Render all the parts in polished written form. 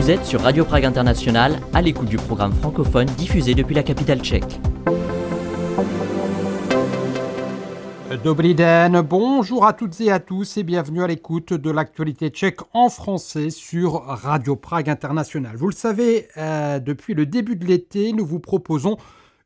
Vous êtes sur Radio Prague International, à l'écoute du programme francophone diffusé depuis la capitale tchèque. Dobrý den, bonjour à toutes et à tous et bienvenue à l'écoute de l'actualité tchèque en français sur Radio Prague International. Vous le savez, depuis le début de l'été, nous vous proposons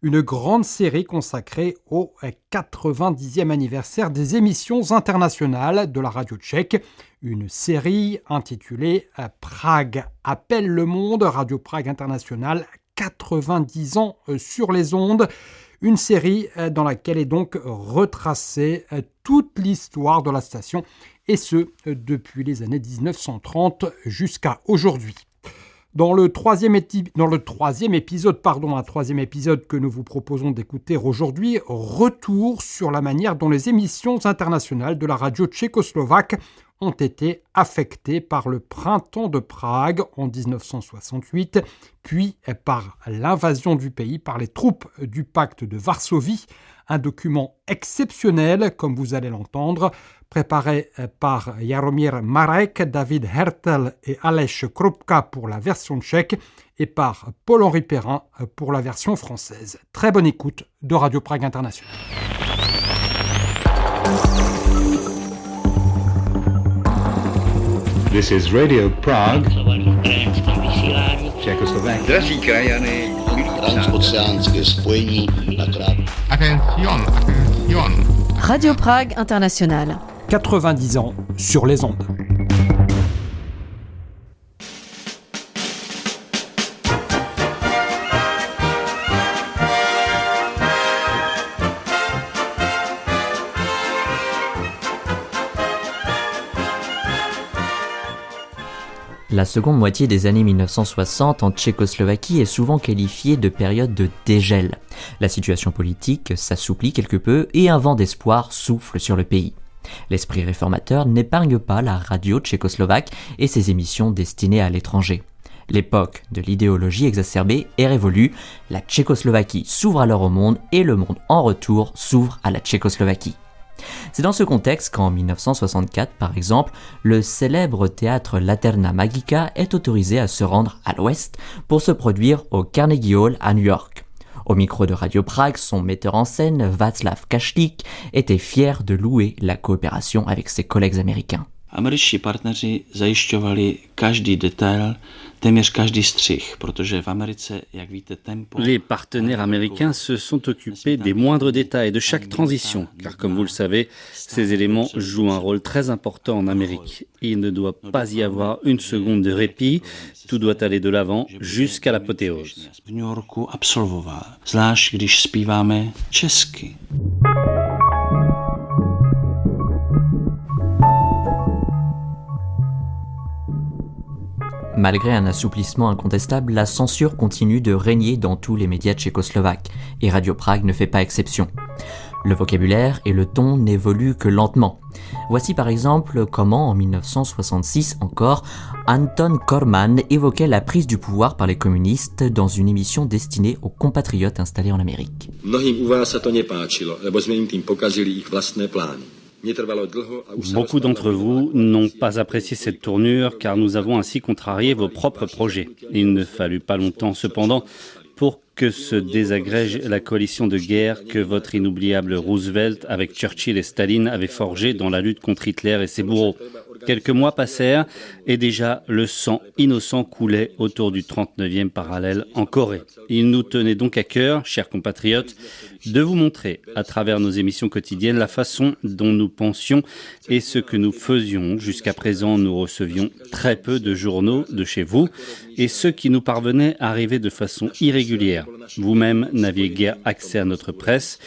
une grande série consacrée au 90e anniversaire des émissions internationales de la radio tchèque. Une série intitulée Prague appelle le monde, Radio Prague International, 90 ans sur les ondes. Une série dans laquelle est donc retracée toute l'histoire de la station, et ce, depuis les années 1930 jusqu'à aujourd'hui. Dans le troisième épisode que nous vous proposons d'écouter aujourd'hui, retour sur la manière dont les émissions internationales de la radio tchécoslovaque ont été affectées par le printemps de Prague en 1968, puis par l'invasion du pays par les troupes du pacte de Varsovie, un document exceptionnel, comme vous allez l'entendre, préparé par Jaromír Marek, David Hertel et Aleš Krupka pour la version tchèque et par Paul-Henri Perrin pour la version française. Très bonne écoute de Radio Prague International. This is Radio Prague, Czechoslovakia. Drazí krajany, transoceánské spojení na krátkou. Attention. Radio Prague International. 90 ans sur les ondes. La seconde moitié des années 1960 en Tchécoslovaquie est souvent qualifiée de période de dégel. La situation politique s'assouplit quelque peu et un vent d'espoir souffle sur le pays. L'esprit réformateur n'épargne pas la radio tchécoslovaque et ses émissions destinées à l'étranger. L'époque de l'idéologie exacerbée est révolue, la Tchécoslovaquie s'ouvre alors au monde et le monde en retour s'ouvre à la Tchécoslovaquie. C'est dans ce contexte qu'en 1964, par exemple, le célèbre théâtre Laterna Magica est autorisé à se rendre à l'ouest pour se produire au Carnegie Hall à New York. Au micro de Radio Prague, son metteur en scène, Václav Kaštík, était fier de louer la coopération avec ses collègues américains. Američtí partneři zajišťovali každý detail, téměř každý střih, protože v Americe, jak víte, tempo... Les partenaires américains se sont occupés des moindres détails de chaque transition, car comme vous le savez, ces éléments jouent un rôle très important en Amérique. Il ne doit pas y avoir une seconde de répit, tout doit aller de l'avant jusqu'à l'apothéose. V New Yorku absolvoval, zvlášť když zpíváme česky. Malgré un assouplissement incontestable, la censure continue de régner dans tous les médias tchécoslovaques, et Radio Prague ne fait pas exception. Le vocabulaire et le ton n'évoluent que lentement. Voici par exemple comment, en 1966 encore, Anton Korman évoquait la prise du pouvoir par les communistes dans une émission destinée aux compatriotes installés en Amérique. Mnohým u vás sa to nepáčilo, lebo sme im tým pokazili ich vlastné plány. Beaucoup d'entre vous n'ont pas apprécié cette tournure car nous avons ainsi contrarié vos propres projets. Il ne fallut pas longtemps cependant pour que se désagrège la coalition de guerre que votre inoubliable Roosevelt avec Churchill et Staline avait forgée dans la lutte contre Hitler et ses bourreaux. Quelques mois passèrent et déjà le sang innocent coulait autour du 39e parallèle en Corée. Il nous tenait donc à cœur, chers compatriotes, de vous montrer à travers nos émissions quotidiennes la façon dont nous pensions et ce que nous faisions. Jusqu'à présent, nous recevions très peu de journaux de chez vous et ceux qui nous parvenaient arrivaient de façon irrégulière. Vous-même n'aviez guère accès à notre presse.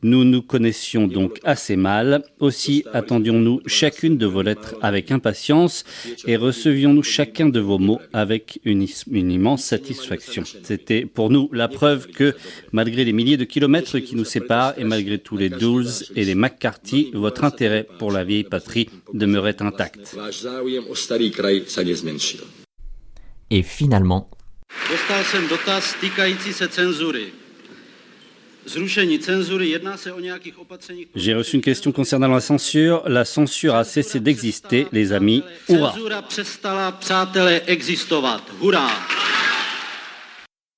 Nous nous connaissions donc assez mal. Aussi attendions-nous chacune de vos lettres avec impatience et recevions-nous chacun de vos mots avec une immense satisfaction. C'était pour nous la preuve que, malgré les milliers de kilomètres qui nous séparent et malgré tous les Dulles et les McCarthy, votre intérêt pour la vieille patrie demeurait intact. Et finalement... Dostal jsem dotaz týkající se cenzury. J'ai reçu une question concernant la censure. La censure a cessé d'exister, les amis. Hurrah!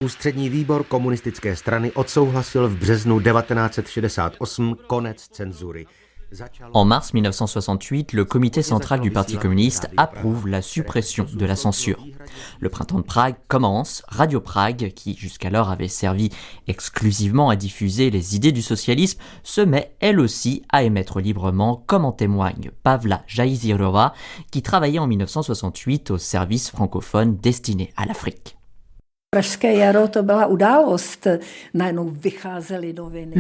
Ústřední výbor komunistické strany odsouhlasil v březnu 1968 konec cenzury. En mars 1968, le comité central du Parti communiste approuve la suppression de la censure. Le printemps de Prague commence. Radio Prague, qui jusqu'alors avait servi exclusivement à diffuser les idées du socialisme, se met elle aussi à émettre librement, comme en témoigne Pavla Jaizirova, qui travaillait en 1968 au service francophone destiné à l'Afrique. Le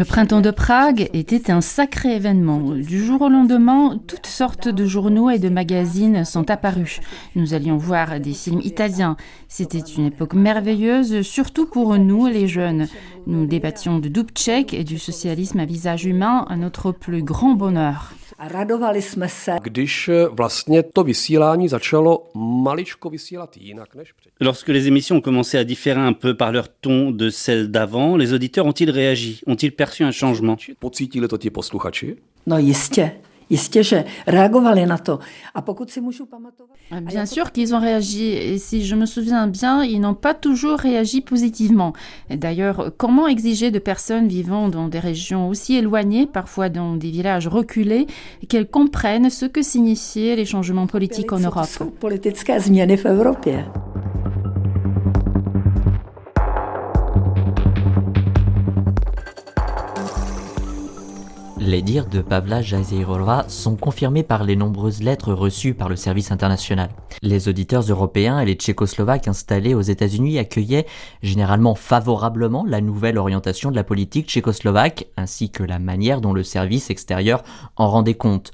printemps de Prague était un sacré événement. Du jour au lendemain, toutes sortes de journaux et de magazines sont apparus. Nous allions voir des films italiens. C'était une époque merveilleuse, surtout pour nous, les jeunes. Nous débattions de Dubček et du socialisme à visage humain, à notre plus grand bonheur. Lorsque les émissions ont commencé à différer un peu par leur ton de celles d'avant, les auditeurs ont-ils réagi? Ont-ils perçu un changement? Bien sûr qu'ils ont réagi, et si je me souviens bien, ils n'ont pas toujours réagi positivement. D'ailleurs, comment exiger de personnes vivant dans des régions aussi éloignées, parfois dans des villages reculés, qu'elles comprennent ce que signifiaient les changements politiques en Europe? Les dires de Pavla Jaizirova sont confirmés par les nombreuses lettres reçues par le service international. Les auditeurs européens et les Tchécoslovaques installés aux États-Unis accueillaient généralement favorablement la nouvelle orientation de la politique tchécoslovaque, ainsi que la manière dont le service extérieur en rendait compte.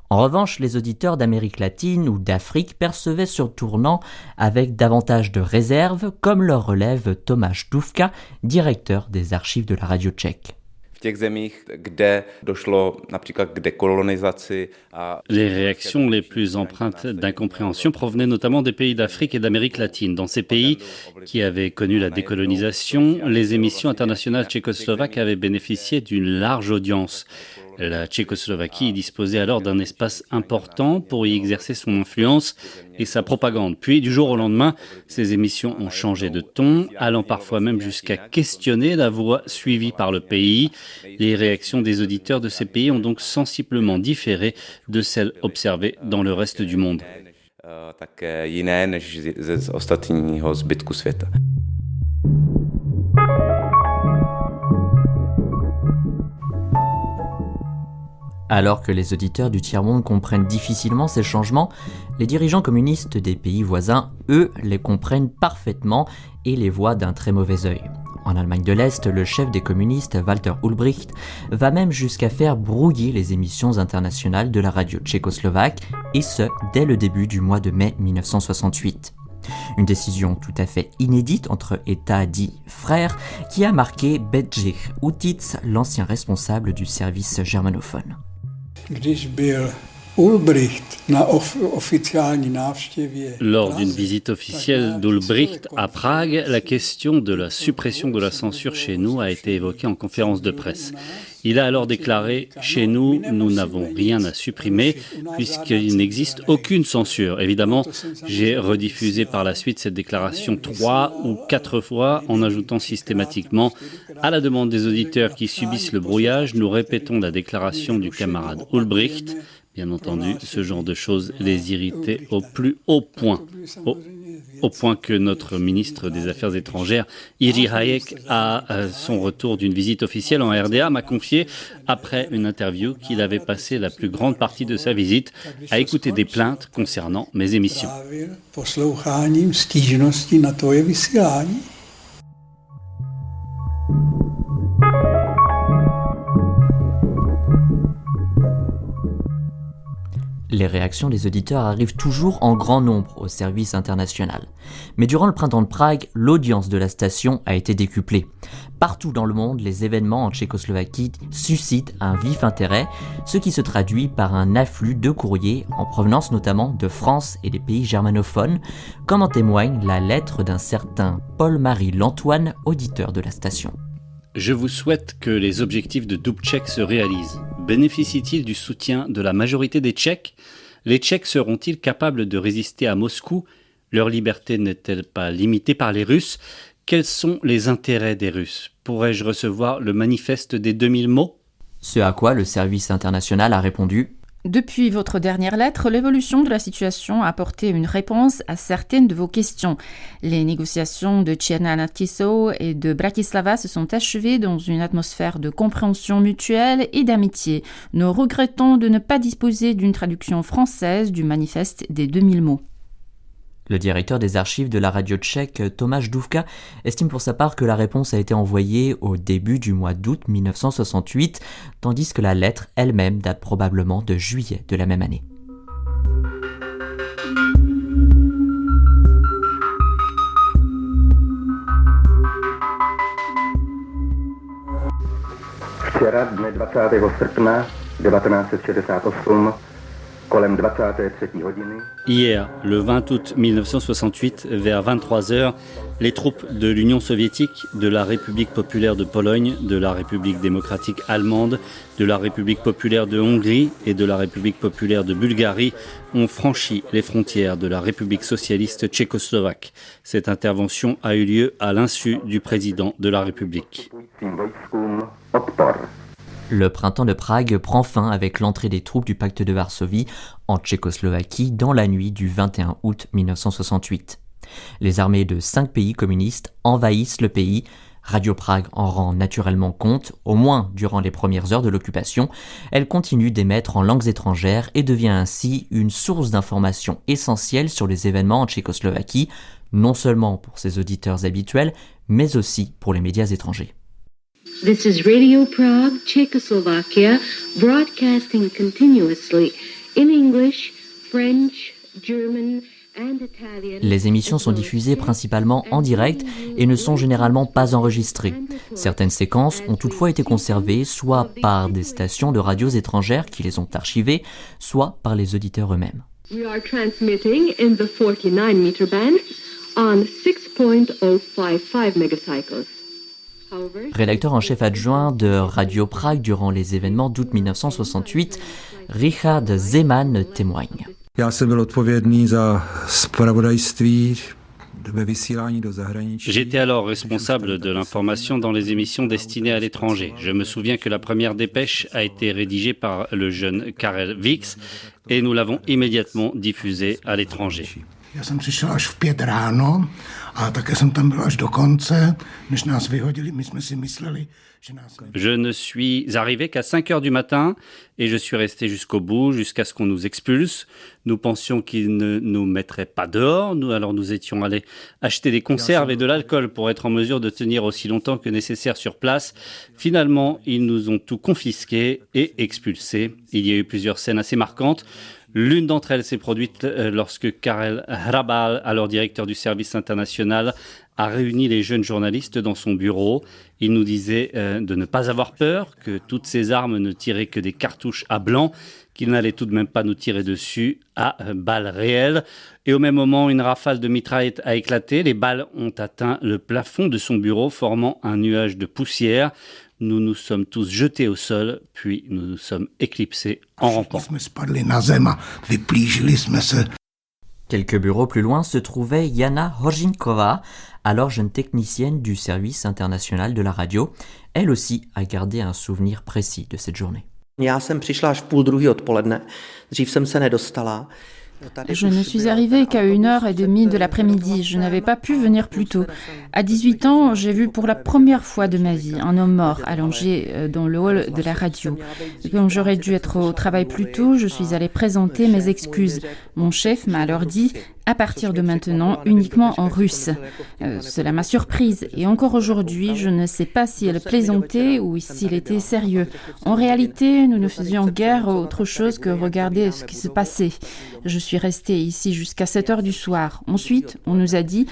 En revanche, les auditeurs d'Amérique latine ou d'Afrique percevaient ce tournant avec davantage de réserve, comme leur relève Tomáš Dufka, directeur des archives de la radio tchèque. Les réactions les plus empreintes d'incompréhension provenaient notamment des pays d'Afrique et d'Amérique latine. Dans ces pays qui avaient connu la décolonisation, les émissions internationales tchécoslovaques avaient bénéficié d'une large audience. La Tchécoslovaquie disposait alors d'un espace important pour y exercer son influence et sa propagande. Puis, du jour au lendemain, ces émissions ont changé de ton, allant parfois même jusqu'à questionner la voie suivie par le pays. Les réactions des auditeurs de ces pays ont donc sensiblement différé de celles observées dans le reste du monde. Alors que les auditeurs du tiers-monde comprennent difficilement ces changements, les dirigeants communistes des pays voisins, eux, les comprennent parfaitement et les voient d'un très mauvais œil. En Allemagne de l'Est, le chef des communistes, Walter Ulbricht, va même jusqu'à faire brouiller les émissions internationales de la radio tchécoslovaque, et ce, dès le début du mois de mai 1968. Une décision tout à fait inédite entre États dits frères qui a marqué Bedřich Utitz, l'ancien responsable du service germanophone. Lors d'une visite officielle d'Ulbricht à Prague, la question de la suppression de la censure chez nous a été évoquée en conférence de presse. Il a alors déclaré « Chez nous, nous n'avons rien à supprimer puisqu'il n'existe aucune censure ». Évidemment, j'ai rediffusé par la suite cette déclaration 3 ou 4 fois en ajoutant systématiquement « À la demande des auditeurs qui subissent le brouillage, nous répétons la déclaration du camarade Ulbricht ». Bien entendu, ce genre de choses les irritait au plus haut point. Au point que notre ministre des Affaires étrangères, Jiří Hájek, à son retour d'une visite officielle en RDA, m'a confié, après une interview, qu'il avait passé la plus grande partie de sa visite à écouter des plaintes concernant mes émissions. Les réactions des auditeurs arrivent toujours en grand nombre au service international. Mais durant le printemps de Prague, l'audience de la station a été décuplée. Partout dans le monde, les événements en Tchécoslovaquie suscitent un vif intérêt, ce qui se traduit par un afflux de courriers en provenance notamment de France et des pays germanophones, comme en témoigne la lettre d'un certain Paul-Marie Lantoine, auditeur de la station. Je vous souhaite que les objectifs de Dubček se réalisent. Bénéficie-t-il du soutien de la majorité des Tchèques ? Les Tchèques seront-ils capables de résister à Moscou ? Leur liberté n'est-elle pas limitée par les Russes ? Quels sont les intérêts des Russes ? Pourrais-je recevoir le manifeste des 2000 mots ? Ce à quoi le service international a répondu: Depuis votre dernière lettre, l'évolution de la situation a apporté une réponse à certaines de vos questions. Les négociations de Černá-nad-Tisou et de Bratislava se sont achevées dans une atmosphère de compréhension mutuelle et d'amitié. Nous regrettons de ne pas disposer d'une traduction française du manifeste des 2000 mots. Le directeur des archives de la radio tchèque, Tomáš Duvka, estime pour sa part que la réponse a été envoyée au début du mois d'août 1968, tandis que la lettre elle-même date probablement de juillet de la même année. Včera, dne 20. srpna 1968, kolem 23. hodiny. Hier, le 20 août 1968, vers 23h, les troupes de l'Union soviétique, de la République populaire de Pologne, de la République démocratique allemande, de la République populaire de Hongrie et de la République populaire de Bulgarie ont franchi les frontières de la République socialiste tchécoslovaque. Cette intervention a eu lieu à l'insu du président de la République. Le printemps de Prague prend fin avec l'entrée des troupes du pacte de Varsovie en Tchécoslovaquie dans la nuit du 21 août 1968. Les armées de 5 pays communistes envahissent le pays. Radio Prague en rend naturellement compte, au moins durant les premières heures de l'occupation. Elle continue d'émettre en langues étrangères et devient ainsi une source d'information essentielle sur les événements en Tchécoslovaquie, non seulement pour ses auditeurs habituels, mais aussi pour les médias étrangers. This is Radio Prague, Czechoslovakia, broadcasting continuously in English, French, German and Italian. Les émissions sont diffusées principalement en direct et ne sont généralement pas enregistrées. Certaines séquences ont toutefois été conservées soit par des stations de radios étrangères qui les ont archivées, soit par les auditeurs eux-mêmes. We are transmitting in the 49-meter band on 6.055 megacycles. Rédacteur en chef adjoint de Radio Prague durant les événements d'août 1968, Richard Zeman témoigne. J'étais alors responsable de l'information dans les émissions destinées à l'étranger. Je me souviens que la première dépêche a été rédigée par le jeune Karel Vix et nous l'avons immédiatement diffusée à l'étranger. Já jsem přišel až v 5 ráno a také jsem tam byl až do konce, než nás vyhodili, my jsme si mysleli, že nás... Je ne suis arrivé qu'à 5 heures du matin et je suis resté jusqu'au bout, jusqu'à ce qu'on nous expulse. Nous pensions qu'ils ne nous mettraient pas dehors, alors nous étions allés acheter des conserves et de l'alcool pour être en mesure de tenir aussi longtemps que nécessaire sur place. Finalement, ils nous ont tout confisqué et expulsés. Il y a eu plusieurs scènes assez marquantes. L'une d'entre elles s'est produite lorsque Karel Hrabal, alors directeur du service international, a réuni les jeunes journalistes dans son bureau. Il nous disait de ne pas avoir peur, que toutes ces armes ne tiraient que des cartouches à blanc, qu'il n'allait tout de même pas nous tirer dessus à balles réelles. Et au même moment, une rafale de mitraillettes a éclaté. Les balles ont atteint le plafond de son bureau, formant un nuage de poussière. Nous nous sommes tous jetés au sol, puis nous nous sommes éclipsés en rampant. Quelques bureaux plus loin se trouvait Jana Hořinkova, alors jeune technicienne du service international de la radio. Elle aussi a gardé un souvenir précis de cette journée. Já jsem přišla až v 1:30 odpoledne. Dřív jsem se nedostala. Je ne suis arrivée qu'à 1h30 de l'après-midi. Je n'avais pas pu venir plus tôt. À 18 ans, j'ai vu pour la première fois de ma vie un homme mort allongé dans le hall de la radio. Comme j'aurais dû être au travail plus tôt, je suis allée présenter mes excuses. Mon chef m'a alors dit « à partir de maintenant, uniquement en russe ». Cela m'a surprise et encore aujourd'hui, je ne sais pas si elle plaisantait ou s'il était sérieux. En réalité, nous ne faisions guère autre chose que regarder ce qui se passait. Je suis restée ici jusqu'à 7 heures du soir. Ensuite, on nous a dit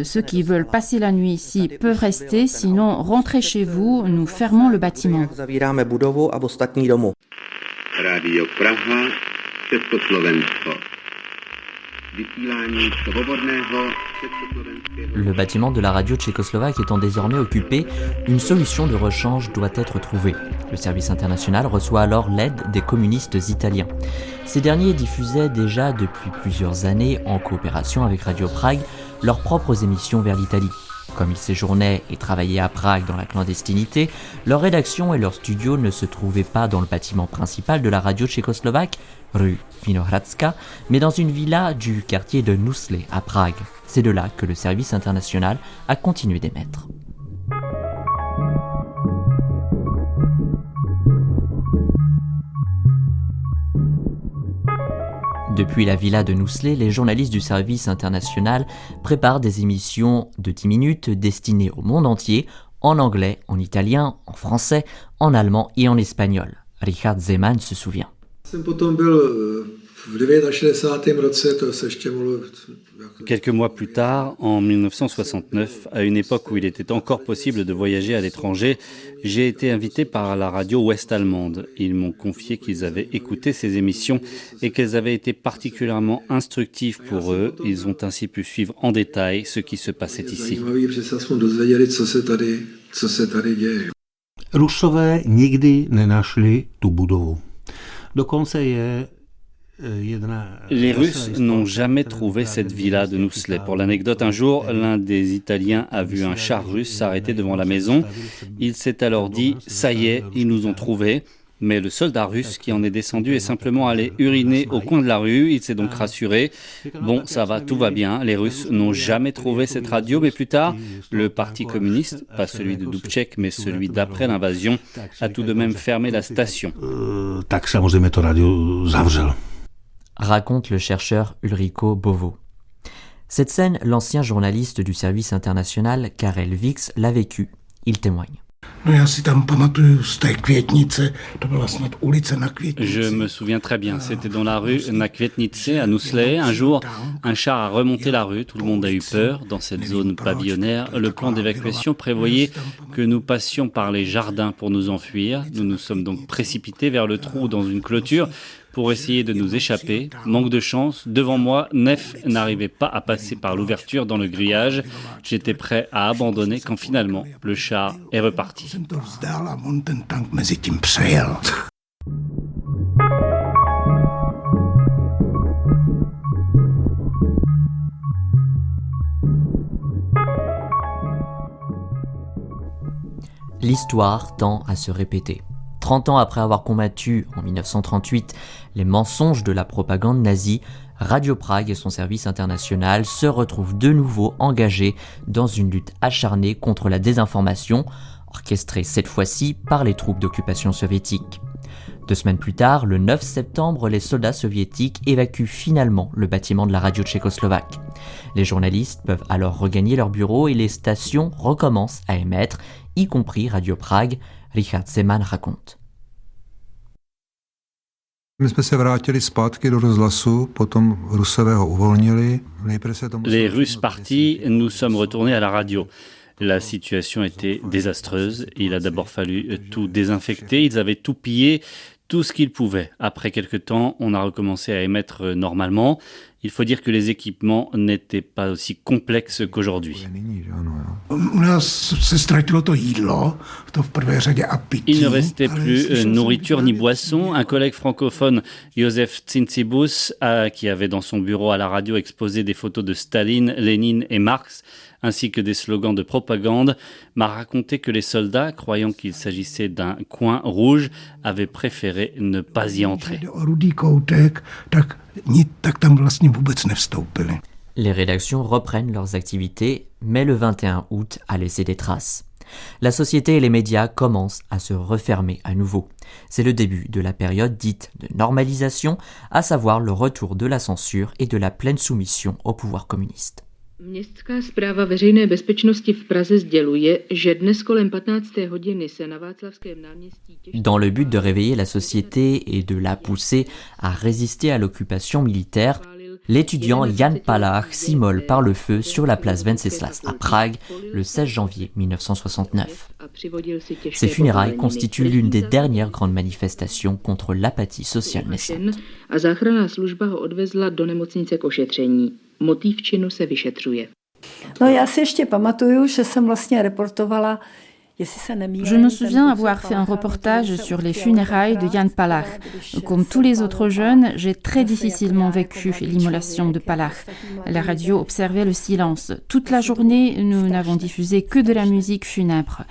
ceux qui veulent passer la nuit ici peuvent rester, sinon rentrez chez vous, nous fermons le bâtiment. Radio Praha, Československo. Le bâtiment de la radio tchécoslovaque étant désormais occupé, une solution de rechange doit être trouvée. Le service international reçoit alors l'aide des communistes italiens. Ces derniers diffusaient déjà depuis plusieurs années, en coopération avec Radio Prague, leurs propres émissions vers l'Italie. Comme ils séjournaient et travaillaient à Prague dans la clandestinité, leur rédaction et leur studio ne se trouvaient pas dans le bâtiment principal de la radio tchécoslovaque, rue Vinohradska, mais dans une villa du quartier de Nuslé à Prague. C'est de là que le service international a continué d'émettre. Depuis la villa de Nuslé, les journalistes du service international préparent des émissions de 10 minutes destinées au monde entier, en anglais, en italien, en français, en allemand et en espagnol. Richard Zeman se souvient. Quelques mois plus tard, en 1969, à une époque où il était encore possible de voyager à l'étranger, j'ai été invité par la radio ouest-allemande. Ils m'ont confié qu'ils avaient écouté ces émissions et qu'elles avaient été particulièrement instructives pour eux. Ils ont ainsi pu suivre en détail ce qui se passait ici. Rusové nikdy nenašli tu budovu. Dokonce je Les Russes n'ont jamais trouvé cette villa de Nuslé. Pour l'anecdote, un jour, l'un des Italiens a vu un char russe s'arrêter devant la maison. Il s'est alors dit « ça y est, ils nous ont trouvés ». Mais le soldat russe qui en est descendu est simplement allé uriner au coin de la rue. Il s'est donc rassuré. Bon, ça va, tout va bien. Les Russes n'ont jamais trouvé cette radio. Mais plus tard, le parti communiste, pas celui de Dubček, mais celui d'après l'invasion, a tout de même fermé la station. Tak samozřejmě to radio zavřel. Raconte le chercheur Ulriko Bovo. Cette scène, l'ancien journaliste du service international Karel Vix l'a vécue. Il témoigne. Je me souviens très bien, c'était dans la rue na Květnice à Nuslé. Un jour, un char a remonté la rue, tout le monde a eu peur. Dans cette zone pavillonnaire, le plan d'évacuation prévoyait que nous passions par les jardins pour nous enfuir. Nous nous sommes donc précipités vers le trou dans une clôture pour essayer de nous échapper. Manque de chance, devant moi, Nef n'arrivait pas à passer par l'ouverture dans le grillage. J'étais prêt à abandonner quand finalement le char est reparti. L'histoire tend à se répéter. 30 ans après avoir combattu, en 1938, les mensonges de la propagande nazie, Radio Prague et son service international se retrouvent de nouveau engagés dans une lutte acharnée contre la désinformation, orchestrée cette fois-ci par les troupes d'occupation soviétique. 2 semaines plus tard, le 9 septembre, les soldats soviétiques évacuent finalement le bâtiment de la radio tchécoslovaque. Les journalistes peuvent alors regagner leur bureau et les stations recommencent à émettre, y compris Radio Prague. Richard Zeman raconte. Les Russes partis, nous sommes retournés à la radio. La situation était désastreuse. Il a d'abord fallu tout désinfecter. Ils avaient tout pillé, tout ce qu'ils pouvaient. Après quelque temps, on a recommencé à émettre normalement. Il faut dire que les équipements n'étaient pas aussi complexes qu'aujourd'hui. Il ne restait plus nourriture ni boisson. Un collègue francophone, Josef Tsintsibus, qui avait dans son bureau à la radio exposé des photos de Staline, Lénine et Marx, ainsi que des slogans de propagande, m'a raconté que les soldats, croyant qu'il s'agissait d'un coin rouge, avaient préféré ne pas y entrer. Les rédactions reprennent leurs activités, mais le 21 août a laissé des traces. La société et les médias commencent à se refermer à nouveau. C'est le début de la période dite de normalisation, à savoir le retour de la censure et de la pleine soumission au pouvoir communiste. Městská správa veřejné bezpečnosti v Praze sděluje, že dnes kolem 15. hodiny se na Václavském náměstí Dans le but de réveiller la société et de la pousser à résister à l'occupation militaire, L'étudiant Jan Palach s'immole par le feu sur la place Wenceslas à Prague le 16 janvier 1969. Ces funérailles constituent l'une des dernières grandes manifestations contre l'apathie sociale naissante. A záchranná služba ho odvezla do nemocnice k ošetření. Motiv činu se vyšetřuje. No, já si ještě pamatuju, že jsem vlastně reportovala. Je me souviens avoir fait un reportage sur les funérailles de Jan Palach. Comme tous les autres jeunes, j'ai très difficilement vécu l'immolation de Palach. La radio observait le silence. Toute la journée, nous n'avons diffusé que de la musique funèbre.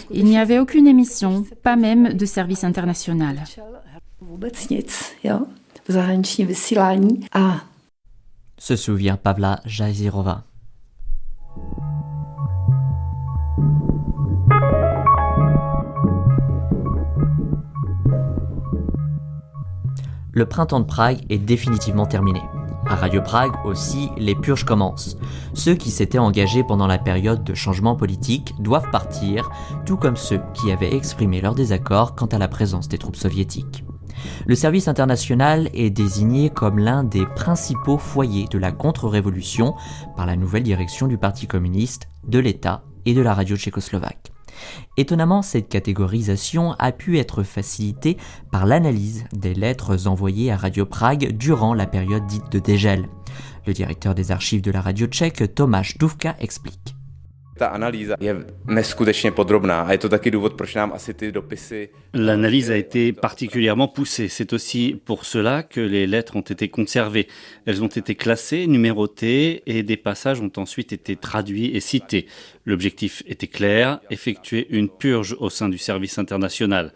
Il n'y avait aucune émission, pas même de service international. Se souvient Pavla Jazirova. Le printemps de Prague est définitivement terminé. À Radio Prague aussi, les purges commencent. Ceux qui s'étaient engagés pendant la période de changement politique doivent partir, tout comme ceux qui avaient exprimé leur désaccord quant à la présence des troupes soviétiques. Le service international est désigné comme l'un des principaux foyers de la contre-révolution par la nouvelle direction du Parti communiste, de l'État et de la radio tchécoslovaque. Étonnamment, cette catégorisation a pu être facilitée par l'analyse des lettres envoyées à Radio Prague durant la période dite de dégel. Le directeur des archives de la radio tchèque, Tomáš Duvka, explique. L'analyse a été particulièrement poussée. C'est aussi pour cela que les lettres ont été conservées. Elles ont été classées, numérotées et des passages ont ensuite été traduits et cités. L'objectif était clair, effectuer une purge au sein du service international.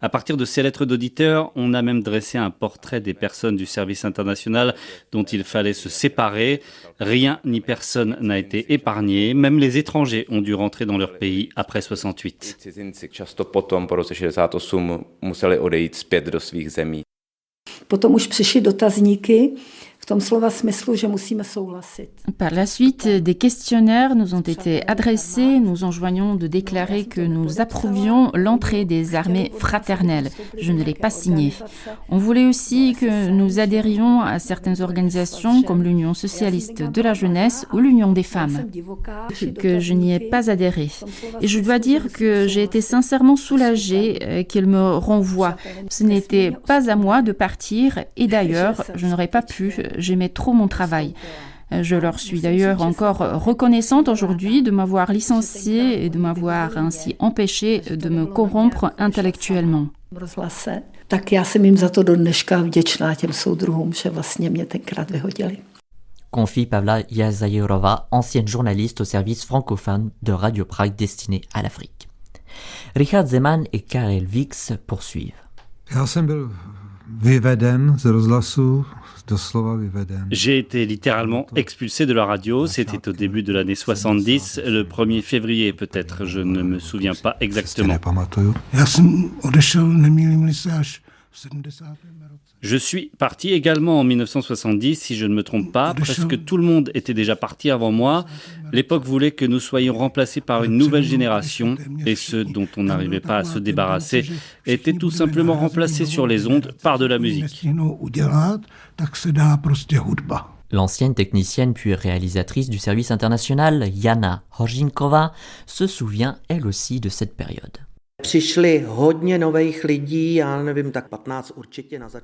À partir de ces lettres d'auditeurs, on a même dressé un portrait des personnes du service international dont il fallait se séparer. Rien ni personne n'a été épargné. Même les étrangers ont dû rentrer dans leur pays après 68. Potom už přišly dotazníky v tom slova smyslu, že musíme souhlasit. Par la suite, des questionnaires nous ont été adressés, nous enjoignant de déclarer que nous approuvions l'entrée des armées fraternelles. Je ne l'ai pas signé. On voulait aussi que nous adhérions à certaines organisations comme l'Union socialiste de la jeunesse ou l'Union des femmes, que je n'y ai pas adhéré. Et je dois dire que j'ai été sincèrement soulagée qu'ils me renvoient. Ce n'était pas à moi de partir et d'ailleurs, je n'aurais pas pu. J'aimais trop mon travail. Je leur suis d'ailleurs encore reconnaissante aujourd'hui de m'avoir licenciée et de m'avoir ainsi empêchée de me corrompre intellectuellement. Tak já jsem jim za to do dneška vděčná těm soudruhům, že vlastně mě tenkrát vyhodili. Confie Pavla Jazayurova, ancienne journaliste au service francophone de Radio Prague destiné à l'Afrique. Richard Zeman et Karel Vix poursuivent. Já jsem byl vyveden z rozhlasu. J'ai été littéralement expulsé de la radio, c'était au début de l'année 70, le 1er février peut-être, je ne me souviens pas exactement. Je suis parti également en 1970, si je ne me trompe pas. Presque tout le monde était déjà parti avant moi. L'époque voulait que nous soyons remplacés par une nouvelle génération et ceux dont on n'arrivait pas à se débarrasser étaient tout simplement remplacés sur les ondes par de la musique. L'ancienne technicienne puis réalisatrice du service international, Jana Horžinkova, se souvient elle aussi de cette période.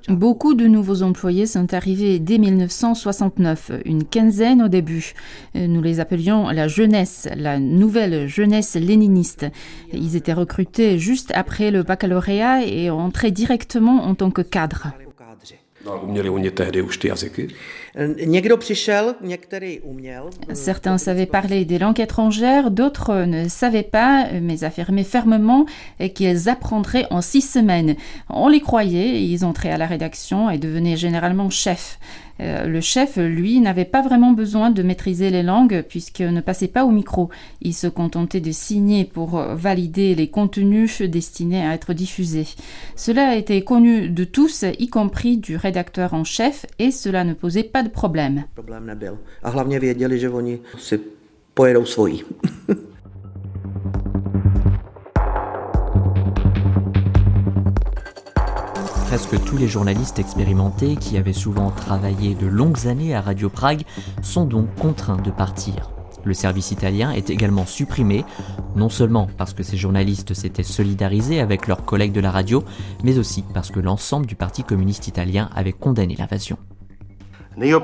Beaucoup de nouveaux employés sont arrivés dès 1969, une quinzaine au début. Nous les appelions la jeunesse, la nouvelle jeunesse léniniste. Ils étaient recrutés juste après le baccalauréat et entrés directement en tant que cadres. Certains savaient parler des langues étrangères, d'autres ne savaient pas, mais affirmaient fermement qu'ils apprendraient en 6 semaines. On les croyait, ils entraient à la rédaction et devenaient généralement chefs. Le chef, lui, n'avait pas vraiment besoin de maîtriser les langues puisqu'il ne passait pas au micro. Il se contentait de signer pour valider les contenus destinés à être diffusés. Cela était connu de tous, y compris du rédacteur en chef, et cela ne posait pas de problème. Presque tous les journalistes expérimentés qui avaient souvent travaillé de longues années à Radio Prague sont donc contraints de partir. Le service italien est également supprimé, non seulement parce que ces journalistes s'étaient solidarisés avec leurs collègues de la radio, mais aussi parce que l'ensemble du Parti communiste italien avait condamné l'invasion. La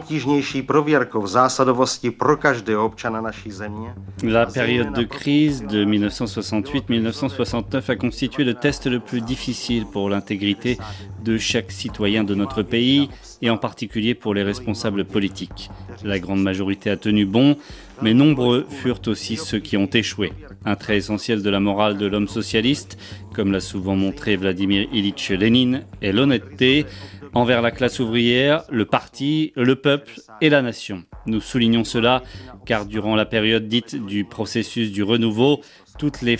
période de crise de 1968-1969 a constitué le test le plus difficile pour l'intégrité de chaque citoyen de notre pays et en particulier pour les responsables politiques. La grande majorité a tenu bon, mais nombreux furent aussi ceux qui ont échoué. Un trait essentiel de la morale de l'homme socialiste, comme l'a souvent montré Vladimir Ilitch Lénine, est l'honnêteté envers la classe ouvrière, le parti, le peuple et la nation. Nous soulignons cela car durant la période dite du processus du renouveau, toutes les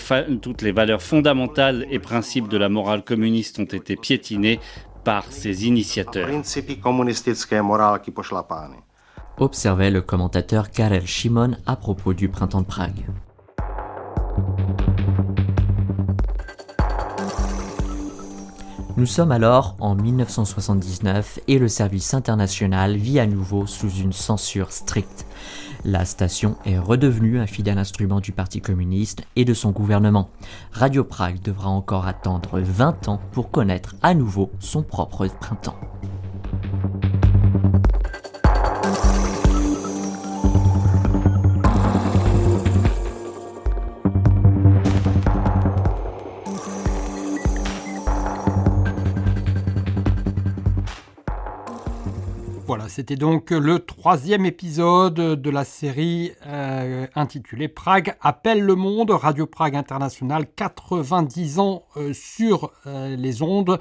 valeurs fondamentales et principes de la morale communiste ont été piétinés par ses initiateurs. Observait le commentateur Karel Šimon à propos du printemps de Prague. Nous sommes alors en 1979 et le service international vit à nouveau sous une censure stricte. La station est redevenue un fidèle instrument du Parti communiste et de son gouvernement. Radio Prague devra encore attendre 20 ans pour connaître à nouveau son propre printemps. Voilà, c'était donc le 3e épisode de la série intitulée Prague appelle le monde, Radio Prague International, 90 ans sur les ondes,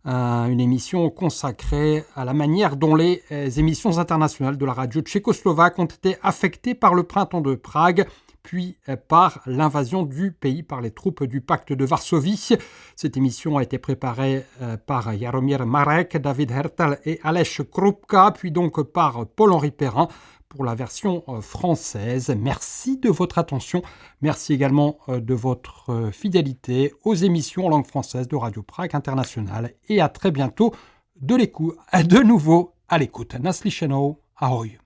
une émission consacrée à la manière dont les émissions internationales de la radio tchécoslovaque ont été affectées par le printemps de Prague, puis par l'invasion du pays par les troupes du pacte de Varsovie. Cette émission a été préparée par Jaromír Marek, David Hertel et Aleš Krupka, puis donc par Paul-Henri Perrin pour la version française. Merci de votre attention. Merci également de votre fidélité aux émissions en langue française de Radio Prague International. Et à très bientôt de nouveau à l'écoute. Naslyšenou, ahoj.